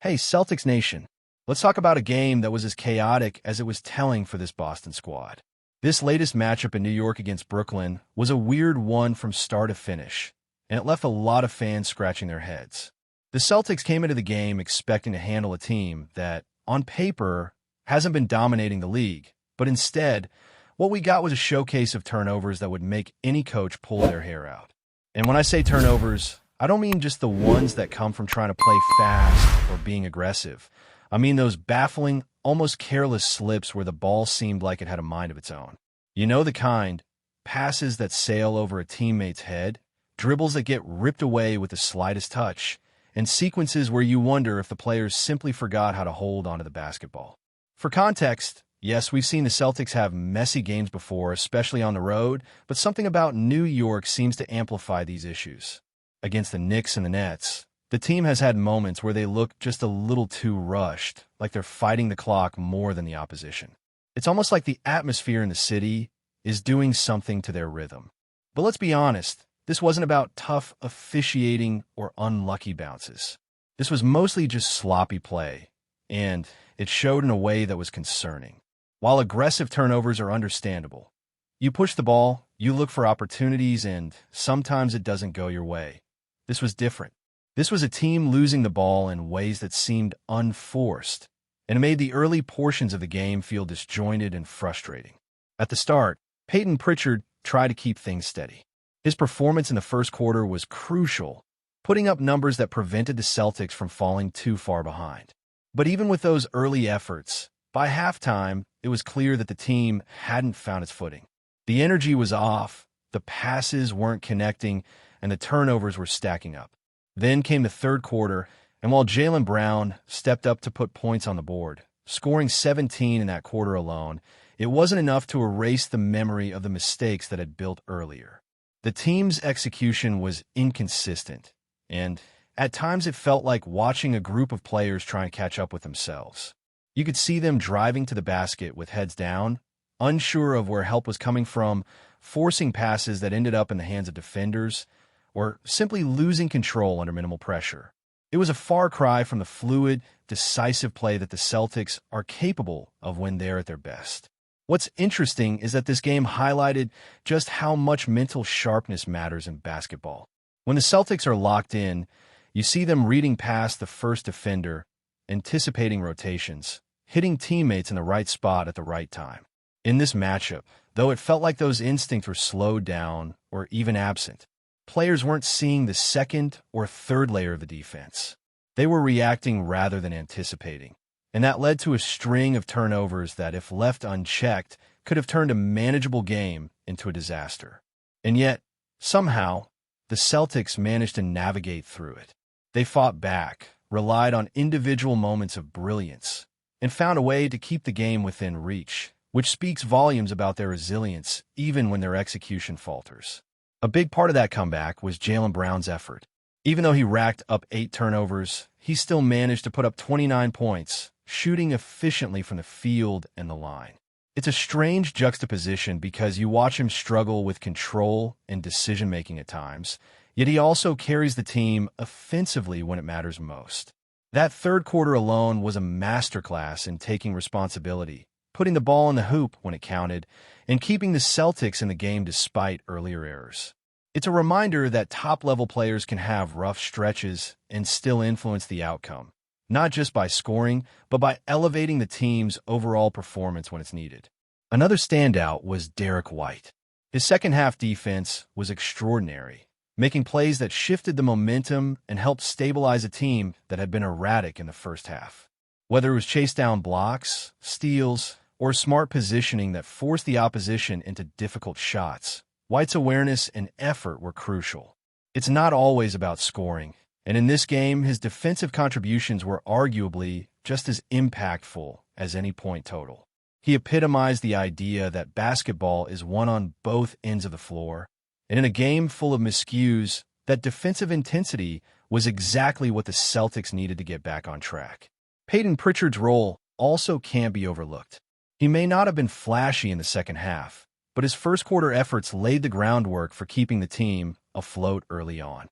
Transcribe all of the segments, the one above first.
Hey, Celtics Nation. Let's talk about a game that was as chaotic as it was telling for this Boston squad. This latest matchup in New York against Brooklyn was a weird one from start to finish, and it left a lot of fans scratching their heads. The Celtics came into the game expecting to handle a team that, on paper, hasn't been dominating the league, but instead, what we got was a showcase of turnovers that would make any coach pull their hair out. And when I say turnovers, I don't mean just the ones that come from trying to play fast or being aggressive. I mean those baffling, almost careless slips where the ball seemed like it had a mind of its own. You know the kind: passes that sail over a teammate's head, dribbles that get ripped away with the slightest touch, and sequences where you wonder if the players simply forgot how to hold onto the basketball. For context, yes, we've seen the Celtics have messy games before, especially on the road, but something about New York seems to amplify these issues. Against the Knicks and the Nets, the team has had moments where they look just a little too rushed, like they're fighting the clock more than the opposition. It's almost like the atmosphere in the city is doing something to their rhythm. But let's be honest, this wasn't about tough officiating or unlucky bounces. This was mostly just sloppy play, and it showed in a way that was concerning. While aggressive turnovers are understandable, you push the ball, you look for opportunities, and sometimes it doesn't go your way. This was different. This was a team losing the ball in ways that seemed unforced, and it made the early portions of the game feel disjointed and frustrating. At the start, Peyton Pritchard tried to keep things steady. His performance in the first quarter was crucial, putting up numbers that prevented the Celtics from falling too far behind. But even with those early efforts, by halftime, it was clear that the team hadn't found its footing. The energy was off, the passes weren't connecting, and the turnovers were stacking up. Then came the third quarter, and while Jaylen Brown stepped up to put points on the board, scoring 17 in that quarter alone, it wasn't enough to erase the memory of the mistakes that had built earlier. The team's execution was inconsistent, and at times it felt like watching a group of players try and catch up with themselves. You could see them driving to the basket with heads down, unsure of where help was coming from, forcing passes that ended up in the hands of defenders, or simply losing control under minimal pressure. It was a far cry from the fluid, decisive play that the Celtics are capable of when they're at their best. What's interesting is that this game highlighted just how much mental sharpness matters in basketball. When the Celtics are locked in, you see them reading past the first defender, anticipating rotations, hitting teammates in the right spot at the right time. In this matchup, though it felt like those instincts were slowed down or even absent, players weren't seeing the second or third layer of the defense. They were reacting rather than anticipating, and that led to a string of turnovers that, if left unchecked, could have turned a manageable game into a disaster. And yet, somehow, the Celtics managed to navigate through it. They fought back, relied on individual moments of brilliance, and found a way to keep the game within reach, which speaks volumes about their resilience even when their execution falters. A big part of that comeback was Jaylen Brown's effort. Even though he racked up 8 turnovers, he still managed to put up 29 points, shooting efficiently from the field and the line. It's a strange juxtaposition because you watch him struggle with control and decision-making at times, yet he also carries the team offensively when it matters most. That third quarter alone was a masterclass in taking responsibility, putting the ball in the hoop when it counted, and keeping the Celtics in the game despite earlier errors. It's a reminder that top-level players can have rough stretches and still influence the outcome, not just by scoring, but by elevating the team's overall performance when it's needed. Another standout was Derek White. His second-half defense was extraordinary, making plays that shifted the momentum and helped stabilize a team that had been erratic in the first half. Whether it was chase-down blocks, steals, or smart positioning that forced the opposition into difficult shots, White's awareness and effort were crucial. It's not always about scoring, and in this game, his defensive contributions were arguably just as impactful as any point total. He epitomized the idea that basketball is won on both ends of the floor, and in a game full of miscues, that defensive intensity was exactly what the Celtics needed to get back on track. Peyton Pritchard's role also can't be overlooked. He may not have been flashy in the second half, but his first quarter efforts laid the groundwork for keeping the team afloat early on.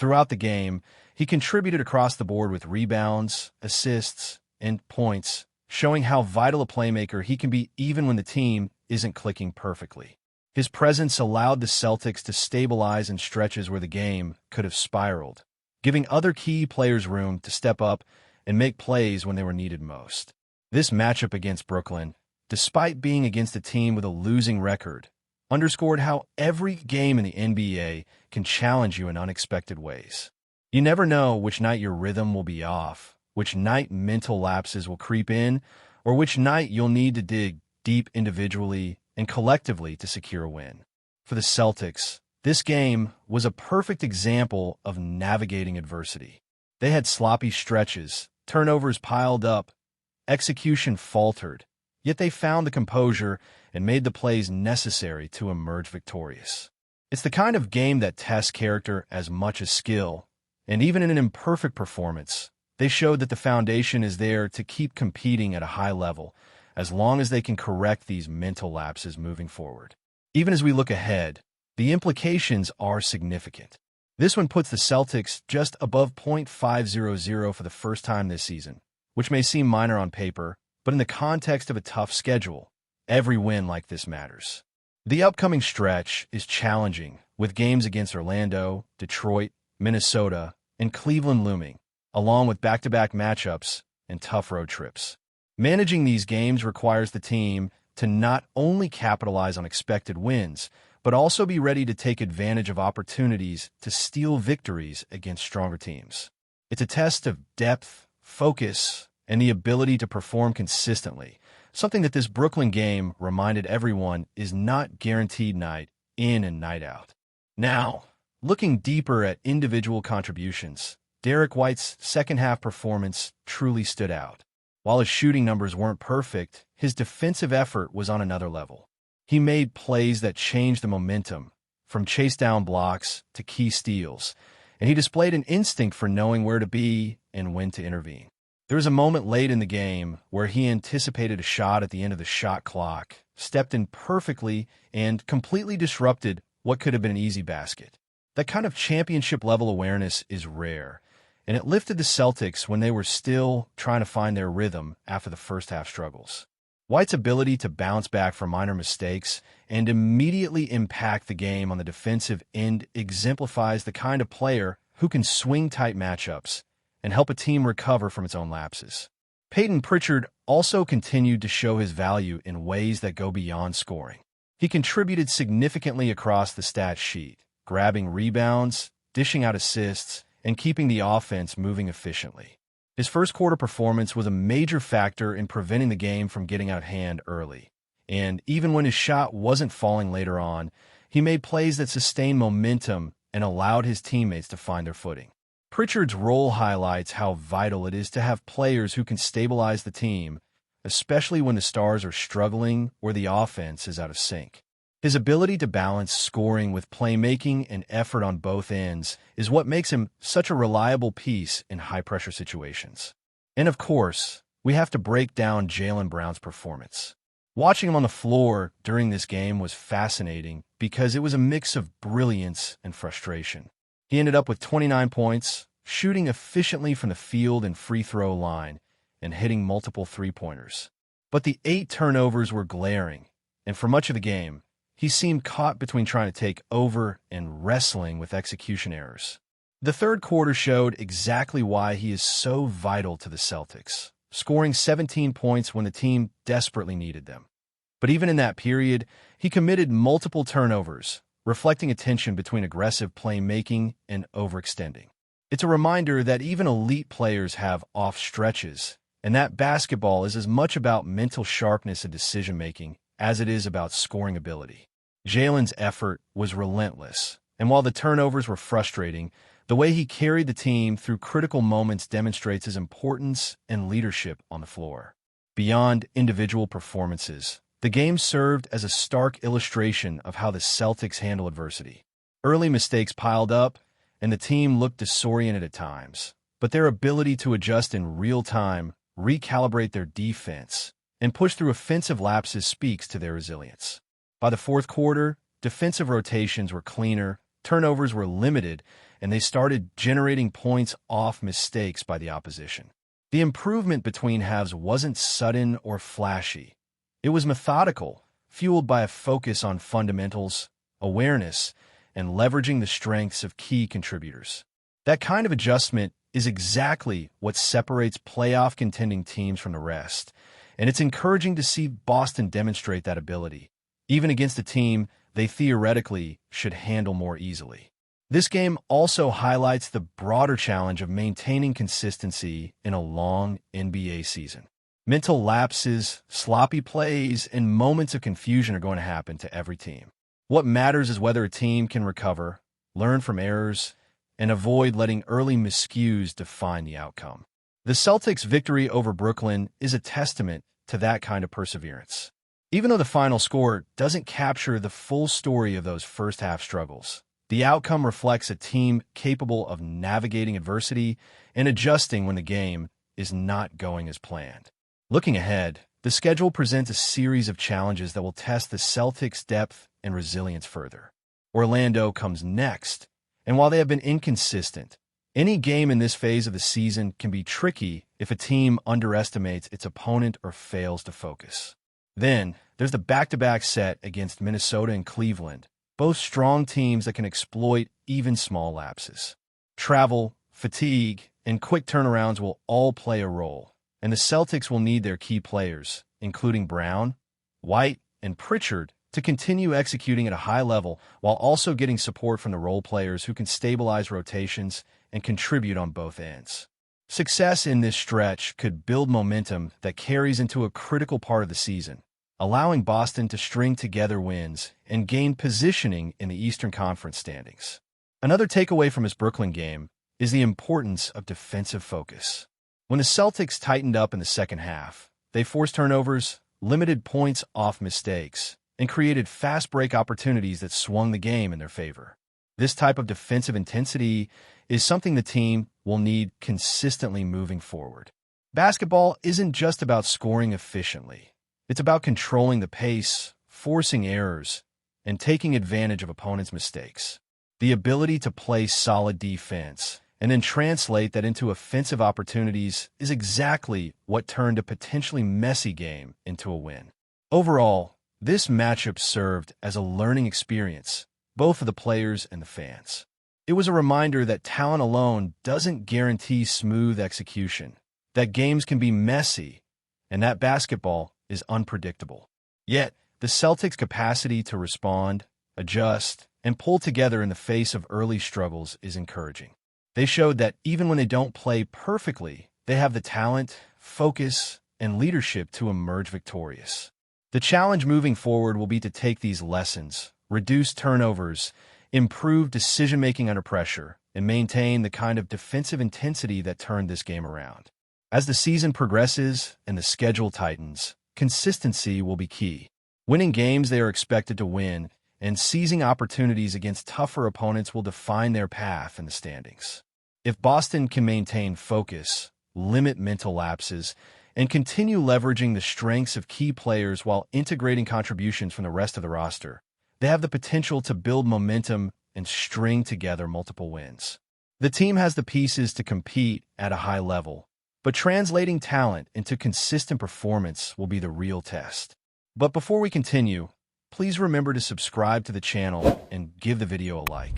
Throughout the game, he contributed across the board with rebounds, assists, and points, showing how vital a playmaker he can be even when the team isn't clicking perfectly. His presence allowed the Celtics to stabilize in stretches where the game could have spiraled, giving other key players room to step up and make plays when they were needed most. This matchup against Brooklyn, despite being against a team with a losing record, underscored how every game in the NBA can challenge you in unexpected ways. You never know which night your rhythm will be off, which night mental lapses will creep in, or which night you'll need to dig deep individually and collectively to secure a win. For the Celtics, this game was a perfect example of navigating adversity. They had sloppy stretches, turnovers piled up, execution faltered, yet they found the composure and made the plays necessary to emerge victorious. It's the kind of game that tests character as much as skill, and even in an imperfect performance, they showed that the foundation is there to keep competing at a high level, as long as they can correct these mental lapses moving forward. Even as we look ahead, the implications are significant. This one puts the Celtics just above .500 for the first time this season, which may seem minor on paper, but in the context of a tough schedule, every win like this matters. The upcoming stretch is challenging, with games against Orlando, Detroit, Minnesota, and Cleveland looming, along with back-to-back matchups and tough road trips. Managing these games requires the team to not only capitalize on expected wins, but also be ready to take advantage of opportunities to steal victories against stronger teams. It's a test of depth, focus, and the ability to perform consistently, something that this Brooklyn game reminded everyone is not guaranteed night in and night out. Now, looking deeper at individual contributions, Derek White's second-half performance truly stood out. While his shooting numbers weren't perfect, his defensive effort was on another level. He made plays that changed the momentum, from chase-down blocks to key steals, and he displayed an instinct for knowing where to be and when to intervene. There was a moment late in the game where he anticipated a shot at the end of the shot clock, stepped in perfectly, and completely disrupted what could have been an easy basket. That kind of championship-level awareness is rare, and it lifted the Celtics when they were still trying to find their rhythm after the first-half struggles. White's ability to bounce back from minor mistakes and immediately impact the game on the defensive end exemplifies the kind of player who can swing tight matchups and help a team recover from its own lapses. Peyton Pritchard also continued to show his value in ways that go beyond scoring. He contributed significantly across the stat sheet, grabbing rebounds, dishing out assists, and keeping the offense moving efficiently. His first-quarter performance was a major factor in preventing the game from getting out of hand early, and even when his shot wasn't falling later on, he made plays that sustained momentum and allowed his teammates to find their footing. Pritchard's role highlights how vital it is to have players who can stabilize the team, especially when the stars are struggling or the offense is out of sync. His ability to balance scoring with playmaking and effort on both ends is what makes him such a reliable piece in high-pressure situations. And of course, we have to break down Jaylen Brown's performance. Watching him on the floor during this game was fascinating because it was a mix of brilliance and frustration. He ended up with 29 points, shooting efficiently from the field and free throw line, and hitting multiple three-pointers. But the 8 turnovers were glaring, and for much of the game, he seemed caught between trying to take over and wrestling with execution errors. The third quarter showed exactly why he is so vital to the Celtics, scoring 17 points when the team desperately needed them. But even in that period, he committed multiple turnovers, reflecting a tension between aggressive playmaking and overextending. It's a reminder that even elite players have off stretches, and that basketball is as much about mental sharpness and decision-making as it is about scoring ability. Jaylen's effort was relentless, and while the turnovers were frustrating, the way he carried the team through critical moments demonstrates his importance and leadership on the floor. Beyond individual performances, the game served as a stark illustration of how the Celtics handle adversity. Early mistakes piled up, and the team looked disoriented at times, but their ability to adjust in real time, recalibrate their defense, and push through offensive lapses speaks to their resilience. By the fourth quarter, defensive rotations were cleaner, turnovers were limited, and they started generating points off mistakes by the opposition. The improvement between halves wasn't sudden or flashy. It was methodical, fueled by a focus on fundamentals, awareness, and leveraging the strengths of key contributors. That kind of adjustment is exactly what separates playoff contending teams from the rest, and it's encouraging to see Boston demonstrate that ability, even against a team they theoretically should handle more easily. This game also highlights the broader challenge of maintaining consistency in a long NBA season. Mental lapses, sloppy plays, and moments of confusion are going to happen to every team. What matters is whether a team can recover, learn from errors, and avoid letting early miscues define the outcome. The Celtics' victory over Brooklyn is a testament to that kind of perseverance. Even though the final score doesn't capture the full story of those first-half struggles, the outcome reflects a team capable of navigating adversity and adjusting when the game is not going as planned. Looking ahead, the schedule presents a series of challenges that will test the Celtics' depth and resilience further. Orlando comes next, and while they have been inconsistent, any game in this phase of the season can be tricky if a team underestimates its opponent or fails to focus. Then, there's the back-to-back set against Minnesota and Cleveland, both strong teams that can exploit even small lapses. Travel, fatigue, and quick turnarounds will all play a role, and the Celtics will need their key players, including Brown, White, and Pritchard, to continue executing at a high level while also getting support from the role players who can stabilize rotations and contribute on both ends. Success in this stretch could build momentum that carries into a critical part of the season, allowing Boston to string together wins and gain positioning in the Eastern Conference standings. Another takeaway from this Brooklyn game is the importance of defensive focus. When the Celtics tightened up in the second half, they forced turnovers, limited points off mistakes, and created fast break opportunities that swung the game in their favor. This type of defensive intensity is something the team will need consistently moving forward. Basketball isn't just about scoring efficiently. It's about controlling the pace, forcing errors, and taking advantage of opponents' mistakes. The ability to play solid defense and then translate that into offensive opportunities is exactly what turned a potentially messy game into a win. Overall, this matchup served as a learning experience, both for the players and the fans. It was a reminder that talent alone doesn't guarantee smooth execution, that games can be messy, and that basketball is unpredictable. Yet, the Celtics' capacity to respond, adjust, and pull together in the face of early struggles is encouraging. They showed that even when they don't play perfectly, they have the talent, focus, and leadership to emerge victorious. The challenge moving forward will be to take these lessons, reduce turnovers, improve decision-making under pressure, and maintain the kind of defensive intensity that turned this game around. As the season progresses and the schedule tightens, consistency will be key. Winning games they are expected to win and seizing opportunities against tougher opponents will define their path in the standings. If Boston can maintain focus, limit mental lapses, and continue leveraging the strengths of key players while integrating contributions from the rest of the roster, they have the potential to build momentum and string together multiple wins. The team has the pieces to compete at a high level, but translating talent into consistent performance will be the real test. But before we continue, please remember to subscribe to the channel and give the video a like.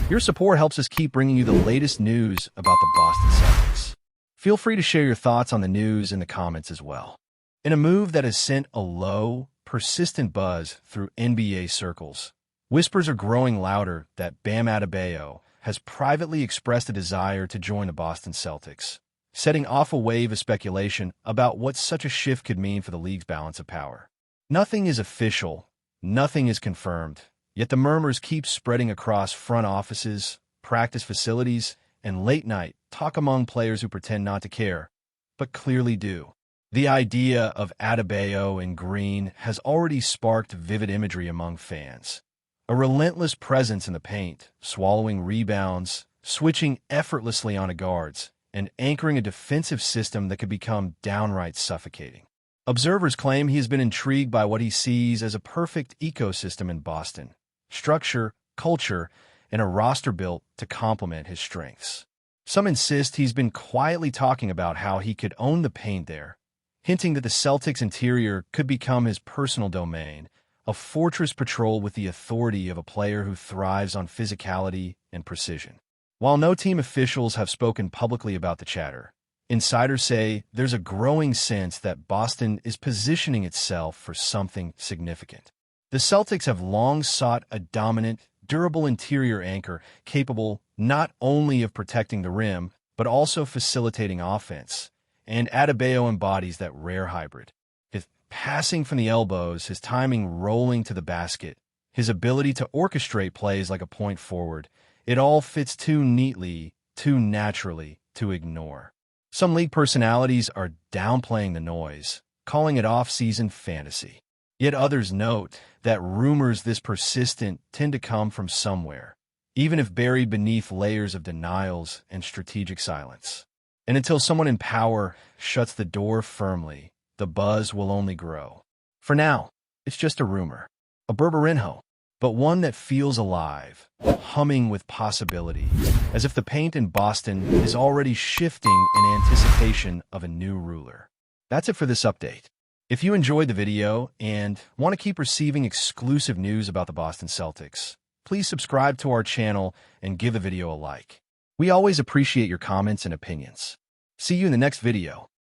Your support helps us keep bringing you the latest news about the Boston Celtics. Feel free to share your thoughts on the news in the comments as well. In a move that has sent a low, persistent buzz through NBA circles, whispers are growing louder that Bam Adebayo has privately expressed a desire to join the Boston Celtics, setting off a wave of speculation about what such a shift could mean for the league's balance of power. Nothing is official, nothing is confirmed, yet the murmurs keep spreading across front offices, practice facilities, and late-night talk among players who pretend not to care, but clearly do. The idea of Adebayo in green has already sparked vivid imagery among fans. A relentless presence in the paint, swallowing rebounds, switching effortlessly onto guards, and anchoring a defensive system that could become downright suffocating. Observers claim he has been intrigued by what he sees as a perfect ecosystem in Boston: structure, culture, and a roster built to complement his strengths. Some insist he's been quietly talking about how he could own the paint there, hinting that the Celtics interior could become his personal domain, a fortress patrol with the authority of a player who thrives on physicality and precision. While no team officials have spoken publicly about the chatter, insiders say there's a growing sense that Boston is positioning itself for something significant. The Celtics have long sought a dominant, durable interior anchor capable not only of protecting the rim, but also facilitating offense, and ADEBAYO embodies that rare hybrid. His passing from the elbows, his timing rolling to the basket, his ability to orchestrate plays like a point forward, it all fits too neatly, too naturally to ignore. Some league personalities are downplaying the noise, calling it off-season fantasy. Yet others note that rumors this persistent tend to come from somewhere, even if buried beneath layers of denials and strategic silence. And until someone in power shuts the door firmly, the buzz will only grow. For now, it's just a rumor, a Berberinho, but one that feels alive, humming with possibility, as if the paint in Boston is already shifting in anticipation of a new ruler. That's it for this update. If you enjoyed the video and want to keep receiving exclusive news about the Boston Celtics, please subscribe to our channel and give the video a like. We always appreciate your comments and opinions. See you in the next video.